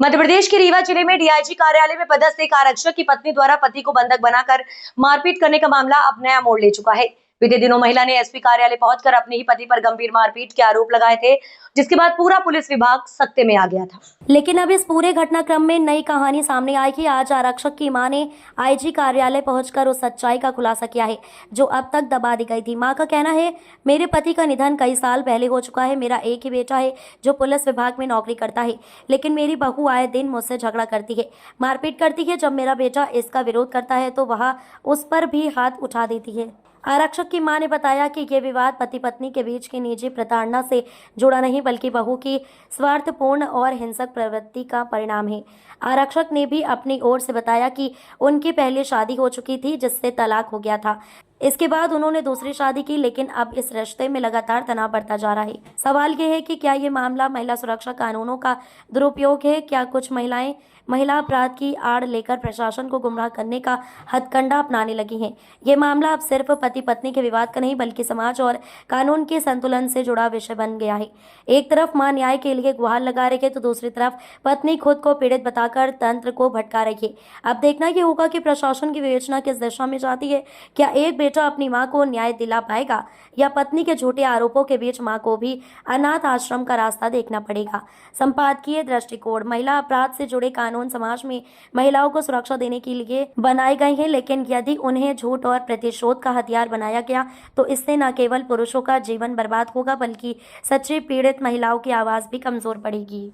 मध्य प्रदेश के रीवा जिले में डीआईजी कार्यालय में पदस्थ एक आरक्षक की पत्नी द्वारा पति को बंधक बनाकर मारपीट करने का मामला अब नया मोड़ ले चुका है। बीते दिनों महिला ने एसपी कार्यालय पहुंचकर अपने ही पति पर गंभीर मारपीट के आरोप लगाए थे, जिसके बाद पूरा पुलिस विभाग सख्ते में आ गया था। लेकिन अब इस पूरे घटनाक्रम में नई कहानी सामने आई कि आज आरक्षक की मां ने आईजी कार्यालय पहुंचकर उस सच्चाई का खुलासा किया है जो अब तक दबा दी गई थी। मां का कहना है, मेरे पति का निधन कई साल पहले हो चुका है। मेरा एक ही बेटा है जो पुलिस विभाग में नौकरी करता है, लेकिन मेरी बहू आए दिन मुझसे झगड़ा करती है, मारपीट करती है। जब मेरा बेटा इसका विरोध करता है तो वह उस पर भी हाथ उठा देती है। आरक्षक की मां ने बताया कि ये विवाद पति पत्नी के बीच की निजी प्रताड़ना से जुड़ा नहीं, बल्कि बहू की स्वार्थपूर्ण और हिंसक प्रवृत्ति का परिणाम है। आरक्षक ने भी अपनी ओर से बताया कि उनकी पहले शादी हो चुकी थी, जिससे तलाक हो गया था। इसके बाद उन्होंने दूसरी शादी की, लेकिन अब इस रिश्ते में लगातार तनाव बढ़ता जा रहा है। सवाल ये है कि क्या ये मामला महिला सुरक्षा कानूनों का दुरुपयोग है? क्या कुछ महिलाएं महिला अपराध की आड़ लेकर प्रशासन को गुमराह करने का हथकंडा अपनाने लगी हैं? ये मामला अब सिर्फ पति पत्नी के विवाद का नहीं, बल्कि समाज और कानून के संतुलन से जुड़ा विषय बन गया है। एक तरफ मां न्याय के लिए गुहार लगा रही है, तो दूसरी तरफ पत्नी खुद को पीड़ित बताकर तंत्र को भटका रही है। अब देखना ये होगा कि प्रशासन की विवेचना किस दिशा में जाती है। क्या एक बेटा अपनी मां को न्याय दिला पाएगा, या पत्नी के झूठे आरोपों के बीच मां को भी अनाथ आश्रम का रास्ता देखना पड़ेगा? संपादकीय दृष्टिकोण। महिला अपराध से जुड़े कानून समाज में महिलाओं को सुरक्षा देने के लिए बनाए गए हैं, लेकिन यदि उन्हें झूठ और प्रतिशोध का हथियार बनाया गया तो इससे न केवल पुरुषों का जीवन बर्बाद होगा, बल्कि सच्ची पीड़ित महिलाओं की आवाज भी कमजोर पड़ेगी।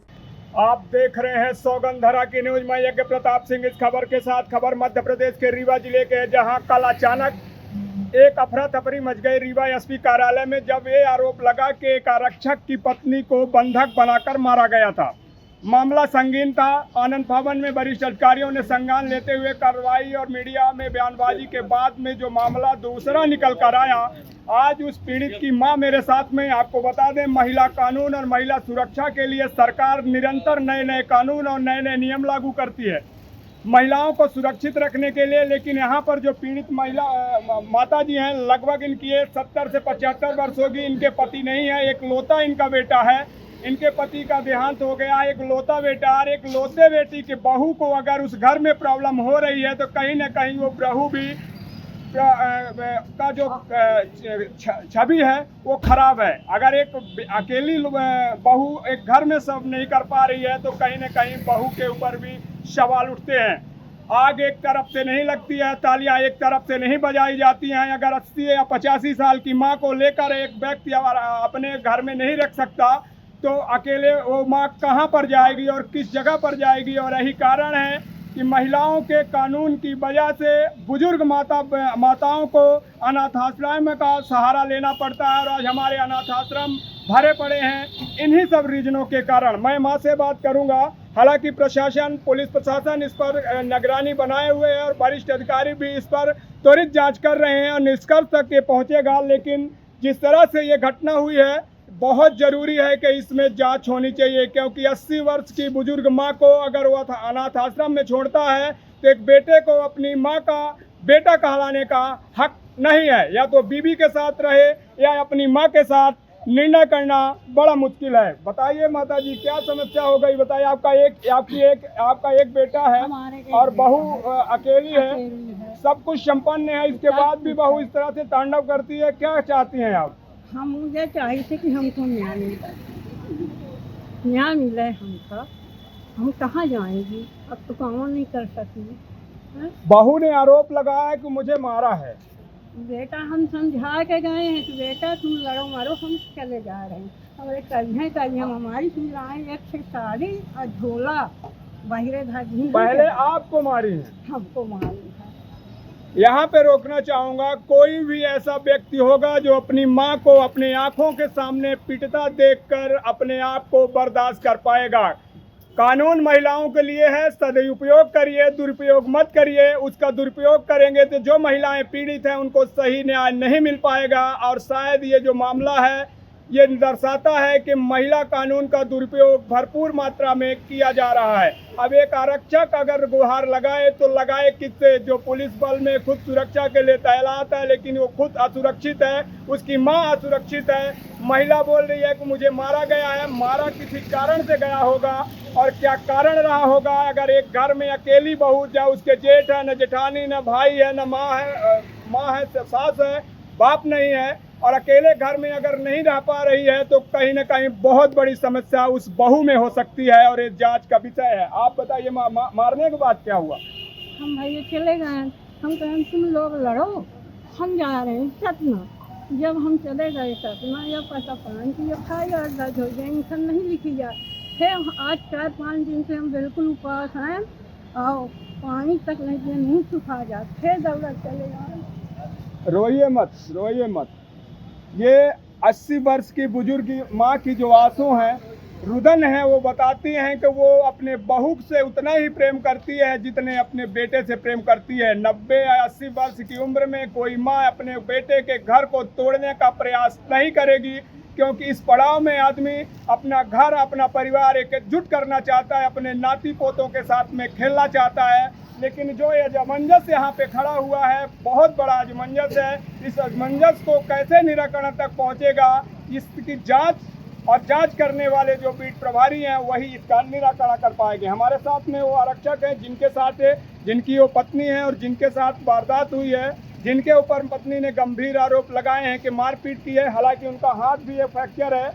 आप देख रहे हैं सौगंधरा की न्यूज। मैं यज्ञ प्रताप सिंह इस खबर के साथ। खबर मध्य प्रदेश के रीवा जिले के, जहां कल अचानक एक अफरा तफरी मच गई रीवा एसपी कार्यालय में, जब ये आरोप लगा कि एक आरक्षक की पत्नी को बंधक बनाकर मारा गया था। मामला संगीन था। आनंद भवन में वरिष्ठ अधिकारियों ने संज्ञान लेते हुए कार्रवाई और मीडिया में बयानबाजी के बाद में जो मामला दूसरा निकल कर आया, आज उस पीड़ित की मां मेरे साथ में। आपको बता दें, महिला कानून और महिला सुरक्षा के लिए सरकार निरंतर नए नए कानून और नए नए नियम लागू करती है महिलाओं को सुरक्षित रखने के लिए। लेकिन यहाँ पर जो पीड़ित महिला माता जी हैं, लगभग इनकी 70 से 75 वर्ष होगी। इनके पति नहीं है, एक लौता इनका बेटा है। इनके पति का देहांत हो गया। एक लौता बेटा और एक लौते बेटी की बहू को अगर उस घर में प्रॉब्लम हो रही है तो कहीं ना कहीं वो बहू भी का जो छवि है वो खराब है। अगर एक अकेली बहू एक घर में सब नहीं कर पा रही है तो कहीं ना कहीं बहू के ऊपर भी सवाल उठते हैं। आग एक तरफ से नहीं लगती है, तालियां एक तरफ से नहीं बजाई जाती हैं। अगर 80 या 85 साल की मां को लेकर एक व्यक्ति अपने घर में नहीं रख सकता तो अकेले वो माँ कहाँ पर जाएगी और किस जगह पर जाएगी? और यही कारण है कि महिलाओं के कानून की वजह से बुजुर्ग माताओं को अनाथ आश्रम का सहारा लेना पड़ता है। और आज हमारे अनाथ आश्रम भरे पड़े हैं इन्हीं सब रीजनों के कारण। मैं माँ से बात करूँगा। हालांकि प्रशासन, पुलिस प्रशासन इस पर निगरानी बनाए हुए है और वरिष्ठ अधिकारी भी इस पर त्वरित जाँच कर रहे हैं और निष्कर्ष तक ये पहुँचेगा। लेकिन जिस तरह से ये घटना हुई है, बहुत ज़रूरी है कि इसमें जांच होनी चाहिए, क्योंकि 80 वर्ष की बुजुर्ग मां को अगर वो अनाथ आश्रम में छोड़ता है तो एक बेटे को अपनी मां का बेटा कहलाने का हक नहीं है। या तो बीवी के साथ रहे या अपनी मां के साथ। निर्णय करना बड़ा मुश्किल है। बताइए माता जी, क्या समस्या हो गई? बताइए। आपका एक बेटा है और बहू अकेली है। सब कुछ संपन्न है, इसके बाद भी बहू इस तरह से तांडव करती है। क्या चाहती हैं आप? हम मुझे चाहिए थे कि हमको न्याय मिले हमको। हम कहाँ जाएंगी? अब तो काम नहीं कर सकती। बहू ने आरोप लगाया कि मुझे मारा है। बेटा हम समझा के गए हैं कि बेटा तुम लड़ो मारो, हम चले जा रहे हैं। और कभी हम हमारी सुनाए एक से साड़ी और झोला बाहरे धाजी। पहले आपको मारी है? हमको मारी है। यहाँ पे रोकना चाहूँगा, कोई भी ऐसा व्यक्ति होगा जो अपनी माँ को अपनी आंखों के सामने पिटता देखकर अपने आप को बर्दाश्त कर पाएगा। कानून महिलाओं के लिए है, सदुपयोग करिए, दुरुपयोग मत करिए। उसका दुरुपयोग करेंगे तो जो महिलाएं पीड़ित हैं उनको सही न्याय नहीं मिल पाएगा। और शायद ये जो मामला है ये दर्शाता है कि महिला कानून का दुरुपयोग भरपूर मात्रा में किया जा रहा है। अब एक आरक्षक अगर गुहार लगाए तो लगाए किससे? जो पुलिस बल में खुद सुरक्षा के लिए तैनात है, लेकिन वो खुद असुरक्षित है, उसकी मां असुरक्षित है। महिला बोल रही है कि मुझे मारा गया है। मारा किसी कारण से गया होगा, और क्या कारण रहा होगा? अगर एक घर में अकेली बहू, या उसके जेठ है, न जेठानी, न भाई है, न माँ है, सास है, बाप नहीं है, और अकेले घर में अगर नहीं रह पा रही है, तो कहीं ना कहीं बहुत बड़ी समस्या उस बहू में हो सकती है, और ये जांच का विषय है। आप बताइए, मारने के बाद क्या हुआ? हम भैया चले गए, हम कहें तुम लोग लड़ो, हम जा रहे हैं सतना। जब हम चले गए सतना, या पता पान की FIR दर्ज हो जाए, इंसान नहीं लिखी जाए। फिर आज 4-5 दिन से हम बिल्कुल उपवास हैं, और पानी तक नहीं पिए, मुँह सुखा जाए, फिर दौलत चले जाए। रोइए मत, रोइए मत। ये 80 वर्ष की बुजुर्ग माँ की जो आंसू हैं, रुदन है, वो बताती हैं कि वो अपने बहू से उतना ही प्रेम करती है जितने अपने बेटे से प्रेम करती है। 90 या 80 वर्ष की उम्र में कोई माँ अपने बेटे के घर को तोड़ने का प्रयास नहीं करेगी, क्योंकि इस पड़ाव में आदमी अपना घर, अपना परिवार एकजुट करना चाहता है, अपने नाती पोतों के साथ में खेलना चाहता है। लेकिन जो ये असमंजस यहाँ पे खड़ा हुआ है, बहुत बड़ा असमंजस है। इस असमंजस को कैसे निराकरण तक पहुँचेगा, इसकी जांच और जांच करने वाले जो बीट प्रभारी हैं, वही इसका निराकरण कर पाएंगे। हमारे साथ में वो आरक्षक हैं जिनकी वो पत्नी है, और जिनके साथ वारदात हुई है, जिनके ऊपर पत्नी ने गंभीर आरोप लगाए हैं कि मारपीट की है। हालांकि उनका हाथ भी फ्रैक्चर है।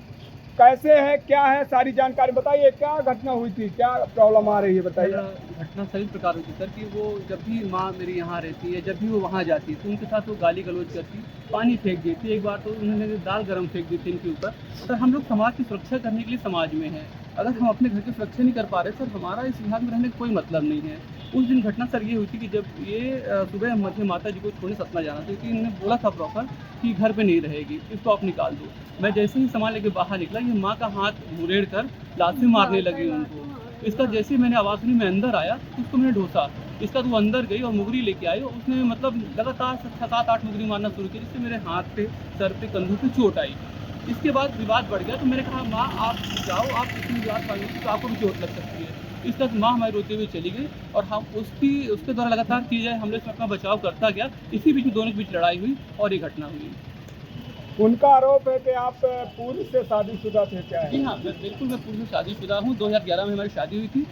कैसे है, क्या है, सारी जानकारी बताइए। क्या घटना हुई थी, क्या प्रॉब्लम आ रही है, बताइए। घटना सही प्रकार हुई थी सर, कि वो जब भी माँ मेरी यहाँ रहती है, जब भी वो वहाँ जाती है, तो उनके साथ वो गाली गलौज करती, पानी फेंक देती। एक बार तो उन्होंने दाल गरम फेंक दी थी इनके ऊपर। सर, हम लोग समाज की सुरक्षा करने के लिए समाज में हैं। अगर हम अपने घर की सुरक्षा नहीं कर पा रहे सर, हमारा इस विभाग में रहने का कोई मतलब नहीं है। उस दिन घटना सर ये हुई थी कि जब ये सुबह मुझे माता जी को छोड़ने सतना जाना था, क्योंकि इन्होंने बोला था प्रॉपर कि घर पे नहीं रहेगी, इसको आप निकाल दो। मैं जैसे ही सामान लेके बाहर निकला, ये माँ का हाथ मुड़ेड़ कर लात से मारने लगी उनको। इसका जैसे ही मैंने आवाज़ सुनी, मैं अंदर आया तो उसको मैंने ढोसा। इसका तो वो अंदर गई और मुगरी लेके आई, और उसने मतलब लगातार 7-8 मुगरी मारना शुरू की, जिससे मेरे हाथ पे, सर पे, कंधों पे चोट आई। इसके बाद विवाद बढ़ गया, तो मैंने कहा माँ आप जाओ, आप इसमें विवाद पाएंगे तो आपको भी चोट लग सकती है। इस तक माँ हमारे रोते हुए चली गई, और हम उसके द्वारा लगातार की जाए हमले से अपना बचाव करता गया। इसी बीच में दोनों के बीच लड़ाई हुई और ये घटना हुई। उनका आरोप है कि आप पूर्व से शादीशुदा थे, क्या है? जी हाँ, बिल्कुल मैं पूर्व से शादीशुदा हूँ। 2011 में हमारी शादी हुई थी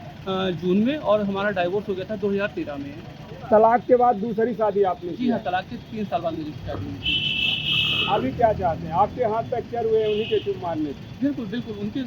जून में, और हमारा डाइवोर्स हो गया था 2013 में। तलाक के बाद दूसरी शादी आपने की? जी हाँ, तलाक के 3 साल बाद मेरी शादी हुई थी। अभी क्या चाहते हैं? आपके हाथ फ्रैक्चर हुए, उन्हीं के चुप मारने से? बिल्कुल बिल्कुल, उनके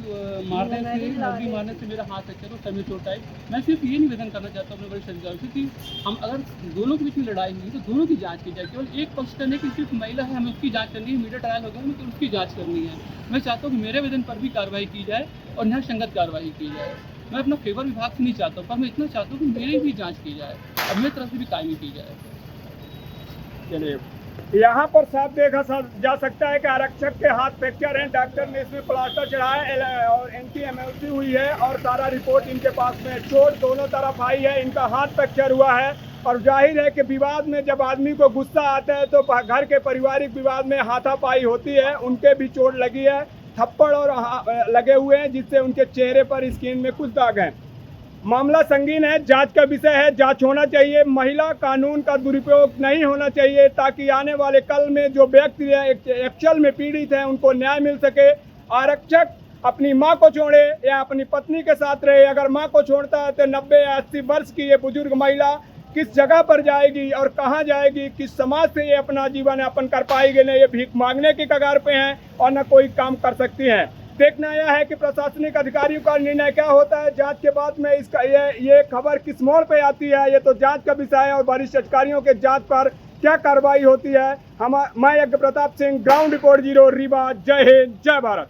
मारने से, मुगली मारने से मेरा हाथ फ्रैक्चर और सर में चोट आई। मैं सिर्फ ये निवेदन करना चाहता हूँ अपने बड़े अधिकारियों से कि हम अगर दोनों के बीच में लड़ाई हुई तो दोनों की जांच की जाए। केवल एक पक्ष का नहीं कि सिर्फ महिला है हमें उसकी जांच करनी है, मीडिया ट्रायल हो गया हमें उसकी जांच करनी है। मैं चाहता हूँ कि मेरे आवेदन पर भी कार्रवाई की जाए और न्याय संगत कार्रवाई की जाए। मैं अपना फेवर विभाग से नहीं चाहता हूँ, पर मैं इतना चाहता हूँ कि मेरी भी जाँच की जाए और मेरी तरफ से भी कायमी की जाए। चलिए, यहाँ पर साफ देखा जा सकता है कि आरक्षक के हाथ फ्रैक्चर हैं। डॉक्टर ने इसमें प्लास्टर चढ़ाया और एंटी हुई है, और सारा रिपोर्ट इनके पास में चोट दोनों तरफ आई है। इनका हाथ फ्रैक्चर हुआ है, और जाहिर है कि विवाद में जब आदमी को गुस्सा आता है तो घर के पारिवारिक विवाद में हाथापाई होती है। उनके भी चोट लगी है, थप्पड़ और लगे हुए हैं, जिससे उनके चेहरे पर स्किन में कुछ दाग हैं। मामला संगीन है, जांच का विषय है, जांच होना चाहिए। महिला कानून का दुरुपयोग नहीं होना चाहिए, ताकि आने वाले कल में जो व्यक्ति एक्चुअल में पीड़ित हैं उनको न्याय मिल सके। आरक्षक अपनी मां को छोड़े या अपनी पत्नी के साथ रहे। अगर मां को छोड़ता है तो 90 या 80 वर्ष की ये बुजुर्ग महिला किस जगह पर जाएगी और कहां जाएगी, किस समाज से ये अपना जीवन यापन कर पाएगी? न ये भीख मांगने की कगार पे हैं और न कोई काम कर सकती हैं। देखना यह है कि प्रशासनिक अधिकारियों का निर्णय क्या होता है। जांच के बाद में इसका ये खबर किस मोड़ पे आती है, ये तो जांच का विषय है, और वरिष्ठ अधिकारियों के जांच पर क्या कार्रवाई होती है। मैं यज्ञ प्रताप सिंह, ग्राउंड रिपोर्ट 0 रीवा। जय हिंद, जय भारत।